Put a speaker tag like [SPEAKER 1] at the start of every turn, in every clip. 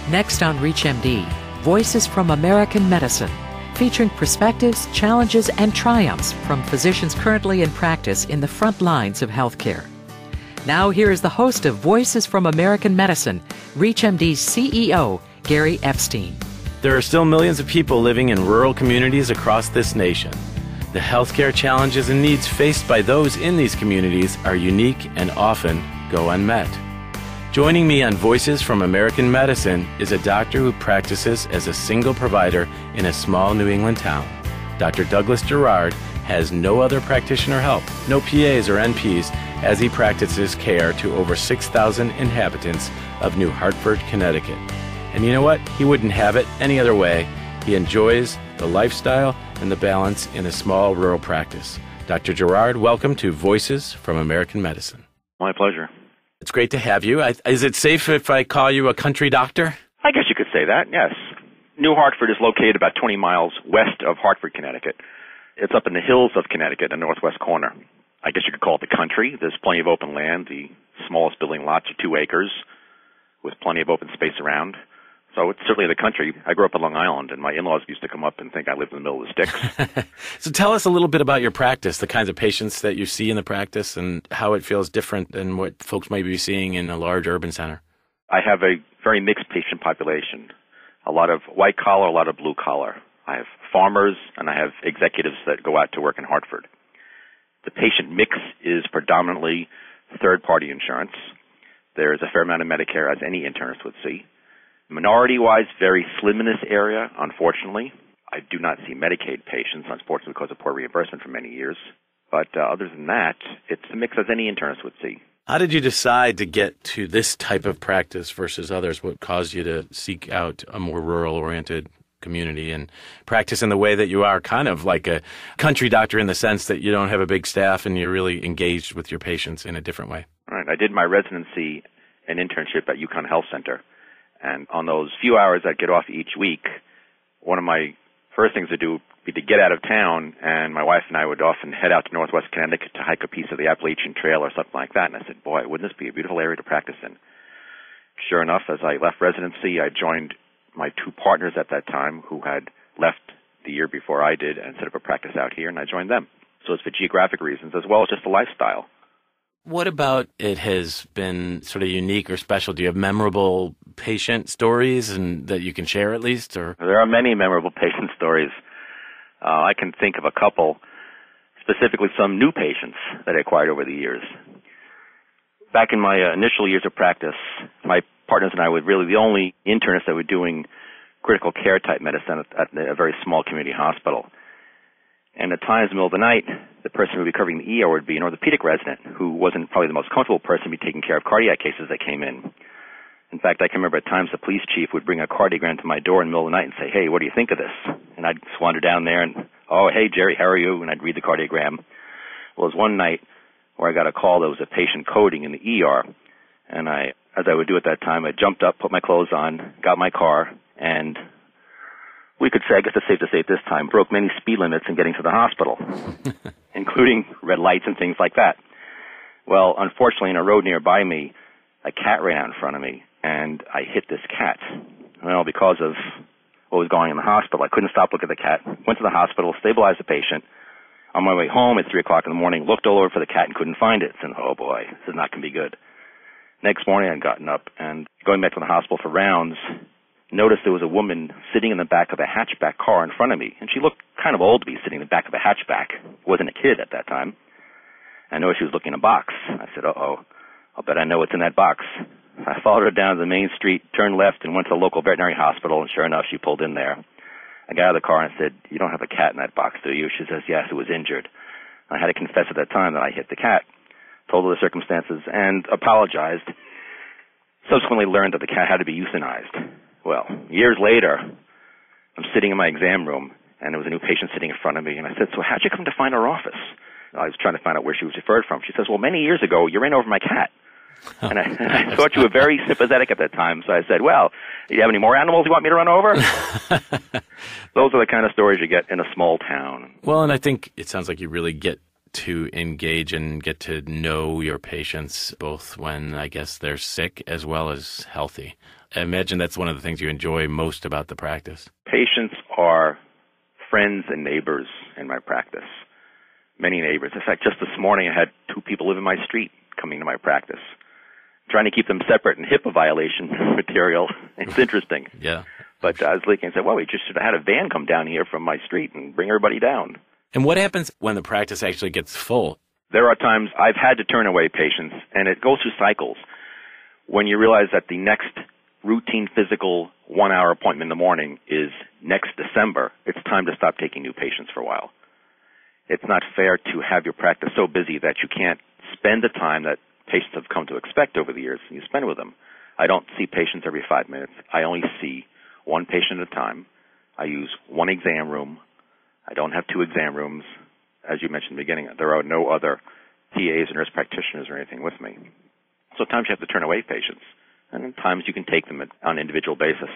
[SPEAKER 1] Next on ReachMD, Voices from American Medicine, featuring perspectives, challenges, and triumphs from physicians currently in practice in the front lines of healthcare. Now here is the host of Voices from American Medicine, ReachMD's CEO, Gary Epstein.
[SPEAKER 2] There are still millions of people living in rural communities across this nation. The healthcare challenges and needs faced by those in these communities are unique and often go unmet. Joining me on Voices from American Medicine is a doctor who practices as a single provider in a small New England town. Dr. Douglas Gerard has no other practitioner help, no PAs or NPs, as he practices care to over 6,000 inhabitants of New Hartford, Connecticut. And you know what? He wouldn't have it any other way. He enjoys the lifestyle and the balance in a small rural practice. Dr. Gerard, welcome to Voices from American Medicine.
[SPEAKER 3] My pleasure.
[SPEAKER 2] It's great to have you. Is it safe if I call you a country doctor?
[SPEAKER 3] I guess you could say that, yes. New Hartford is located about 20 miles west of Hartford, Connecticut. It's up in the hills of Connecticut, the northwest corner. I guess you could call it the country. There's plenty of open land. The smallest building lots are 2 acres with plenty of open space around. So it's certainly the country. I grew up on Long Island, and my in-laws used to come up and think I lived in the middle of the sticks.
[SPEAKER 2] So tell us a little bit about your practice, the kinds of patients that you see in the practice, and how it feels different than what folks might be seeing in a large urban center.
[SPEAKER 3] I have a very mixed patient population, a lot of white-collar, a lot of blue-collar. I have farmers, and I have executives that go out to work in Hartford. The patient mix is predominantly third-party insurance. There is a fair amount of Medicare, as any internist would see. Minority-wise, very slim in this area, unfortunately. I do not see Medicaid patients, unfortunately, because of poor reimbursement for many years. But other than that, it's a mix as any internist would see.
[SPEAKER 2] How did you decide to get to this type of practice versus others? What caused you to seek out a more rural-oriented community and practice in the way that you are, kind of like a country doctor in the sense that you don't have a big staff and you're really engaged with your patients in a different way?
[SPEAKER 3] Right. I did my residency and internship at UConn Health Center. And on those few hours I'd get off each week, one of my first things to do would be to get out of town, and my wife and I would often head out to northwest Connecticut to hike a piece of the Appalachian Trail or something like that. And I said, boy, wouldn't this be a beautiful area to practice in? Sure enough, as I left residency, I joined my 2 partners at that time who had left the year before I did and set up a practice out here, and I joined them. So it's for geographic reasons as well as just the lifestyle.
[SPEAKER 2] What about it has been sort of unique or special? Do you have memorable patient stories and that you can share at least? Or
[SPEAKER 3] there are many memorable patient stories. I can think of a couple, specifically some new patients that I acquired over the years. Back in my initial years of practice, my partners and I were really the only internists that were doing critical care type medicine at a very small community hospital. And at times in the middle of the night, the person who would be covering the ER would be an orthopedic resident who wasn't probably the most comfortable person to be taking care of cardiac cases that came in. In fact, I can remember at times the police chief would bring a cardiogram to my door in the middle of the night and say, hey, what do you think of this? And I'd wander down there and, oh, hey, Jerry, how are you? And I'd read the cardiogram. Well, there was one night where I got a call that was a patient coding in the ER. And as I would do at that time, I jumped up, put my clothes on, got my car, and we could say, I guess it's safe to say at this time, broke many speed limits in getting to the hospital, including red lights and things like that. Well, unfortunately, in a road nearby me, a cat ran out in front of me, and I hit this cat. Well, because of what was going on in the hospital, I couldn't stop looking at the cat, went to the hospital, stabilized the patient. On my way home at 3 o'clock in the morning, looked all over for the cat and couldn't find it. Said, oh, boy, this is not going to be good. Next morning, I'd gotten up and going back to the hospital for rounds, noticed there was a woman sitting in the back of a hatchback car in front of me, and she looked kind of old to be sitting in the back of a hatchback. Wasn't a kid at that time. I noticed she was looking in a box. I said, uh-oh, I'll bet I know what's in that box. I followed her down to the main street, turned left, and went to the local veterinary hospital, and sure enough, she pulled in there. I got out of the car and said, you don't have a cat in that box, do you? She says, yes, it was injured. I had to confess at that time that I hit the cat, told her the circumstances, and apologized. Subsequently learned that the cat had to be euthanized. Well, years later, I'm sitting in my exam room, and there was a new patient sitting in front of me, and I said, so how'd you come to find our office? I was trying to find out where she was referred from. She says, well, many years ago, you ran over my cat. And I thought you were very sympathetic at that time, so I said, well, do you have any more animals you want me to run over? Those are the kind of stories you get in a small town.
[SPEAKER 2] Well, and I think it sounds like you really get to engage and get to know your patients, both when, I guess, they're sick as well as healthy. I imagine that's one of the things you enjoy most about the practice.
[SPEAKER 3] Patients are friends and neighbors in my practice. Many neighbors. In fact, just this morning I had 2 people live in my street coming to my practice. Trying to keep them separate and HIPAA violation material. It's interesting.
[SPEAKER 2] Yeah.
[SPEAKER 3] But I was looking and said, well, we just should have had a van come down here from my street and bring everybody down.
[SPEAKER 2] And what happens when the practice actually gets full?
[SPEAKER 3] There are times I've had to turn away patients, and it goes through cycles. When you realize that the next routine physical 1-hour appointment in the morning is next December, it's time to stop taking new patients for a while. It's not fair to have your practice so busy that you can't spend the time that patients have come to expect over the years and you spend with them. I don't see patients every 5 minutes. I only see 1 patient at a time. I use 1 exam room. I don't have 2 exam rooms. As you mentioned in the beginning, there are no other PAs or nurse practitioners or anything with me. So at times you have to turn away patients, and at times you can take them on an individual basis.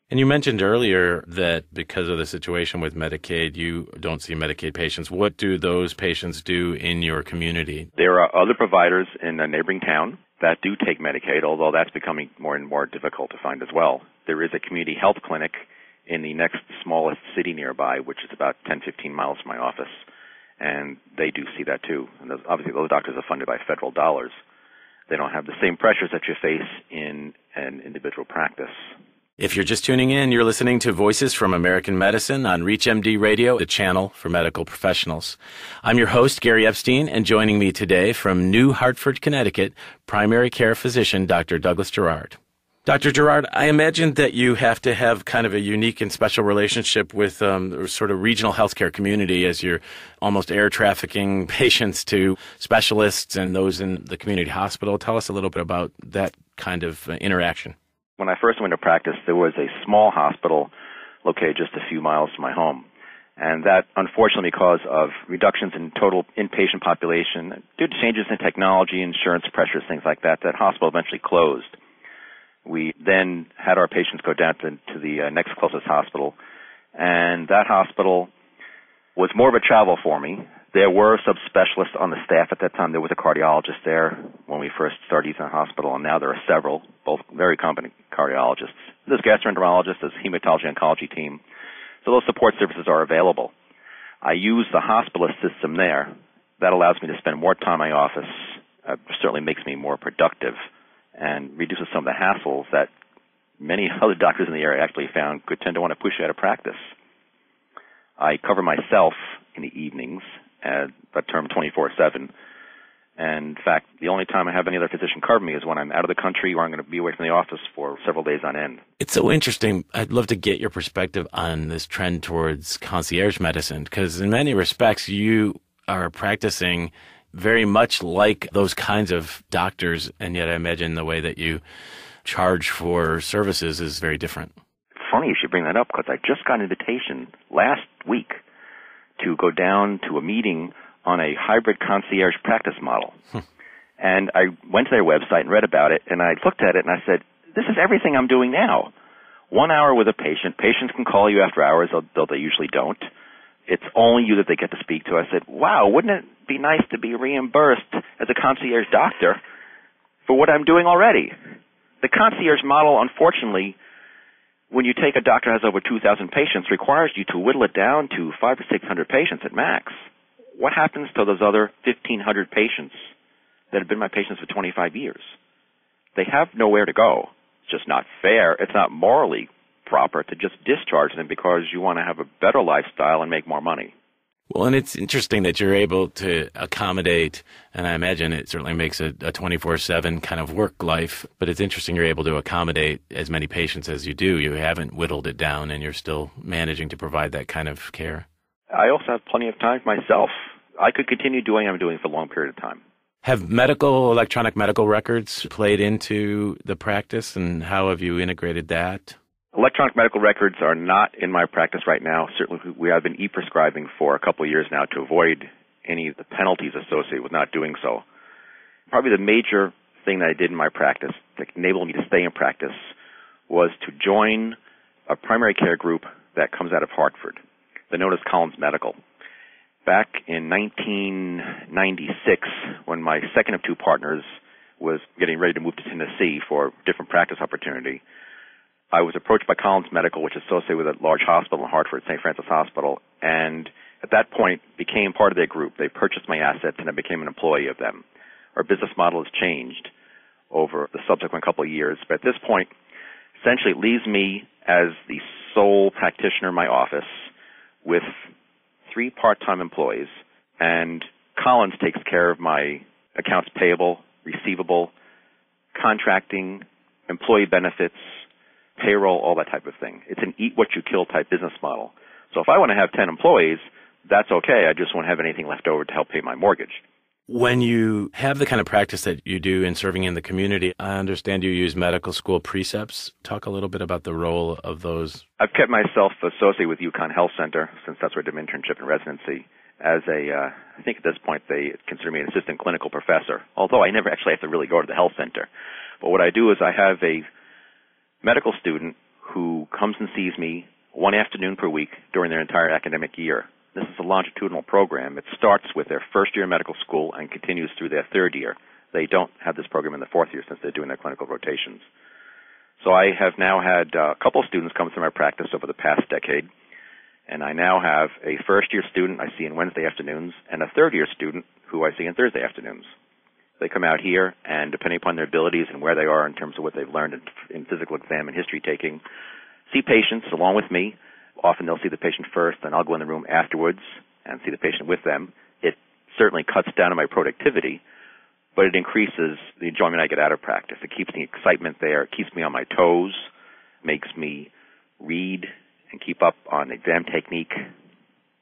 [SPEAKER 2] And you mentioned earlier that because of the situation with Medicaid, you don't see Medicaid patients. What do those patients do in your community?
[SPEAKER 3] There are other providers in a neighboring town that do take Medicaid, although that's becoming more and more difficult to find as well. There is a community health clinic in the next smallest city nearby, which is about 10, 15 miles from my office, and they do see that too. And obviously those doctors are funded by federal dollars. They don't have the same pressures that you face in an individual practice.
[SPEAKER 2] If you're just tuning in, you're listening to Voices from American Medicine on ReachMD Radio, the channel for medical professionals. I'm your host, Gary Epstein, and joining me today from New Hartford, Connecticut, primary care physician Dr. Douglas Gerard. Dr. Gerard, I imagine that you have to have kind of a unique and special relationship with sort of regional healthcare community as you're almost air trafficking patients to specialists and those in the community hospital. Tell us a little bit about that kind of interaction.
[SPEAKER 3] When I first went to practice, there was a small hospital located just a few miles from my home. And that, unfortunately, because of reductions in total inpatient population, due to changes in technology, insurance pressures, things like that, that hospital eventually closed. We then had our patients go down to the next closest hospital, and that hospital was more of a travel for me. There were subspecialists on the staff at that time. There was a cardiologist there when we first started using the hospital, and now there are several, both very competent cardiologists. There's gastroenterologists, there's hematology oncology team. So those support services are available. I use the hospitalist system there. That allows me to spend more time in my office, certainly makes me more productive, and reduces some of the hassles that many other doctors in the area actually found could tend to want to push you out of practice. I cover myself in the evenings, that term 24/7. And in fact, the only time I have any other physician cover me is when I'm out of the country or I'm going to be away from the office for several days on end.
[SPEAKER 2] It's so interesting. I'd love to get your perspective on this trend towards concierge medicine, because in many respects, you are practicing very much like those kinds of doctors, and yet I imagine the way that you charge for services is very different.
[SPEAKER 3] It's funny you should bring that up, because I just got an invitation last week to go down to a meeting on a hybrid concierge practice model. And I went to their website and read about it, and I looked at it and I said, this is everything I'm doing now. 1 hour with a patient. Patients can call you after hours, though they usually don't. It's only you that they get to speak to. I said, wow, wouldn't it be nice to be reimbursed as a concierge doctor for what I'm doing already? The concierge model, unfortunately, when you take a doctor who has over 2,000 patients, requires you to whittle it down to 500 or 600 patients at max. What happens to those other 1,500 patients that have been my patients for 25 years? They have nowhere to go. It's just not fair. It's not morally proper to just discharge them because you want to have a better lifestyle and make more money.
[SPEAKER 2] Well, and it's interesting that you're able to accommodate, and I imagine it certainly makes a 24/7 kind of work life, but it's interesting you're able to accommodate as many patients as you do. You haven't whittled it down, and you're still managing to provide that kind of care.
[SPEAKER 3] I also have plenty of time for myself. I could continue doing what I'm doing for a long period of time.
[SPEAKER 2] Have electronic medical records played into the practice, and how have you integrated that?
[SPEAKER 3] Electronic medical records are not in my practice right now. Certainly, we have been e-prescribing for a couple of years now to avoid any of the penalties associated with not doing so. Probably the major thing that I did in my practice that enabled me to stay in practice was to join a primary care group that comes out of Hartford. They're known as Collins Medical. Back in 1996, when my second of two partners was getting ready to move to Tennessee for a different practice opportunity, I was approached by Collins Medical, which is associated with a large hospital in Hartford, St. Francis Hospital, and at that point became part of their group. They purchased my assets, and I became an employee of them. Our business model has changed over the subsequent couple of years, but at this point, essentially it leaves me as the sole practitioner in my office with 3 part-time employees, and Collins takes care of my accounts payable, receivable, contracting, employee benefits, payroll, all that type of thing. It's an eat-what-you-kill type business model. So if I want to have 10 employees, that's okay. I just won't have anything left over to help pay my mortgage.
[SPEAKER 2] When you have the kind of practice that you do in serving in the community, I understand you use medical school precepts. Talk a little bit about the role of those.
[SPEAKER 3] I've kept myself associated with UConn Health Center since that's where I did my internship and residency. As I think at this point they consider me an assistant clinical professor, although I never actually have to really go to the health center. But what I do is I have a medical student who comes and sees me one afternoon per week during their entire academic year. This is a longitudinal program. It starts with their first year in medical school and continues through their third year. They don't have this program in the fourth year since they're doing their clinical rotations. So I have now had a couple of students come through my practice over the past decade, and I now have a first-year student I see on Wednesday afternoons and a third-year student who I see on Thursday afternoons. They come out here, and depending upon their abilities and where they are in terms of what they've learned in physical exam and history taking, see patients along with me. Often they'll see the patient first, and I'll go in the room afterwards and see the patient with them. It certainly cuts down on my productivity, but it increases the enjoyment I get out of practice. It keeps the excitement there. It keeps me on my toes, makes me read and keep up on exam technique,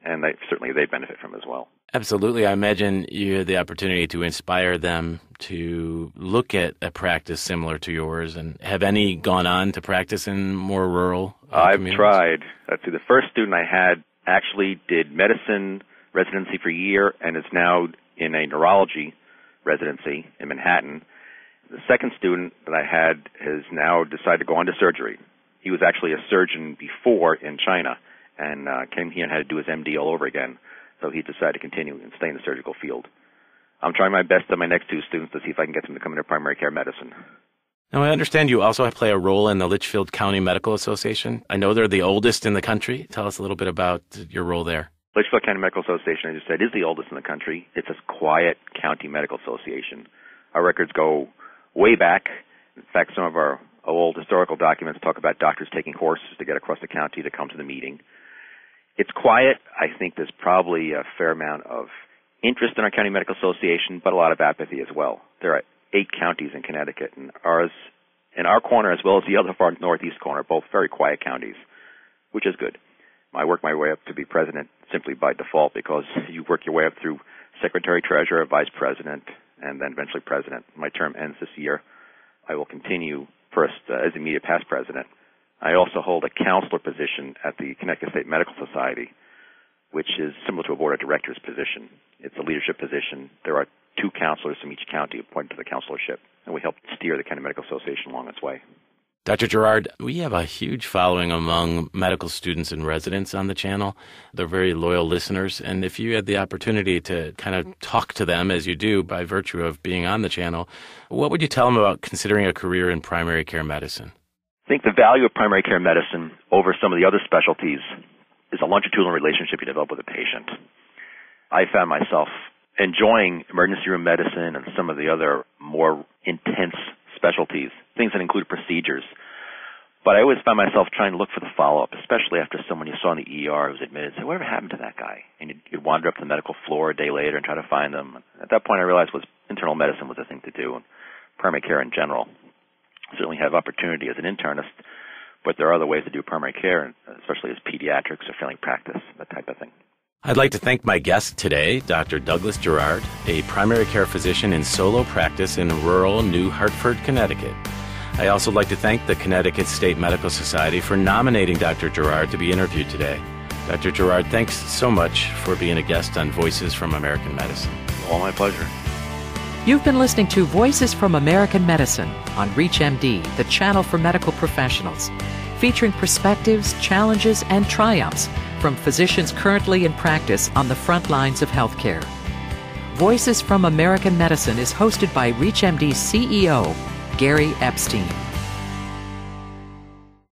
[SPEAKER 3] and certainly they benefit from it as well.
[SPEAKER 2] Absolutely. I imagine you had the opportunity to inspire them to look at a practice similar to yours. And have any gone on to practice in more rural communities?
[SPEAKER 3] I've tried. Let's see, the first student I had actually did medicine residency for a year and is now in a neurology residency in Manhattan. The second student that I had has now decided to go on to surgery. He was actually a surgeon before in China and came here and had to do his MD all over again. So he decided to continue and stay in the surgical field. I'm trying my best on my next 2 students to see if I can get them to come into primary care medicine.
[SPEAKER 2] Now, I understand you also play a role in the Litchfield County Medical Association. I know they're the oldest in the country. Tell us a little bit about your role there.
[SPEAKER 3] Litchfield County Medical Association, as you said, is the oldest in the country. It's a quiet county medical association. Our records go way back. In fact, some of our old historical documents talk about doctors taking horses to get across the county to come to the meeting. It's quiet. I think there's probably a fair amount of interest in our county medical association, but a lot of apathy as well. There are 8 counties in Connecticut, and ours, in our corner as well as the other far northeast corner, both very quiet counties, which is good. I worked my way up to be president simply by default because you work your way up through secretary, treasurer, vice president, and then eventually president. My term ends this year. I will continue first as immediate past president. I also hold a counselor position at the Connecticut State Medical Society, which is similar to a board of directors position. It's a leadership position. There are 2 counselors from each county appointed to the counselorship, and we help steer the County Medical Association along its way.
[SPEAKER 2] Dr. Gerard, we have a huge following among medical students and residents on the channel. They're very loyal listeners, and if you had the opportunity to kind of talk to them, as you do by virtue of being on the channel, what would you tell them about considering a career in primary care medicine?
[SPEAKER 3] I think the value of primary care medicine over some of the other specialties is a longitudinal relationship you develop with a patient. I found myself enjoying emergency room medicine and some of the other more intense specialties, things that include procedures. But I always found myself trying to look for the follow-up, especially after someone you saw in the ER was admitted and say, whatever happened to that guy? And you'd wander up to the medical floor a day later and try to find them. At that point, I realized internal medicine was the thing to do, and primary care in general. Certainly have opportunity as an internist, but there are other ways to do primary care, especially as pediatrics or family practice, that type of thing.
[SPEAKER 2] I'd like to thank my guest today, Dr. Douglas Gerard, a primary care physician in solo practice in rural New Hartford, Connecticut. I also like to thank the Connecticut State Medical Society for nominating Dr. Gerard to be interviewed today. Dr. Gerard, thanks so much for being a guest on Voices from American Medicine.
[SPEAKER 3] All my pleasure.
[SPEAKER 1] You've been listening to Voices from American Medicine on ReachMD, the channel for medical professionals, featuring perspectives, challenges, and triumphs from physicians currently in practice on the front lines of healthcare. Voices from American Medicine is hosted by ReachMD's CEO, Gary Epstein.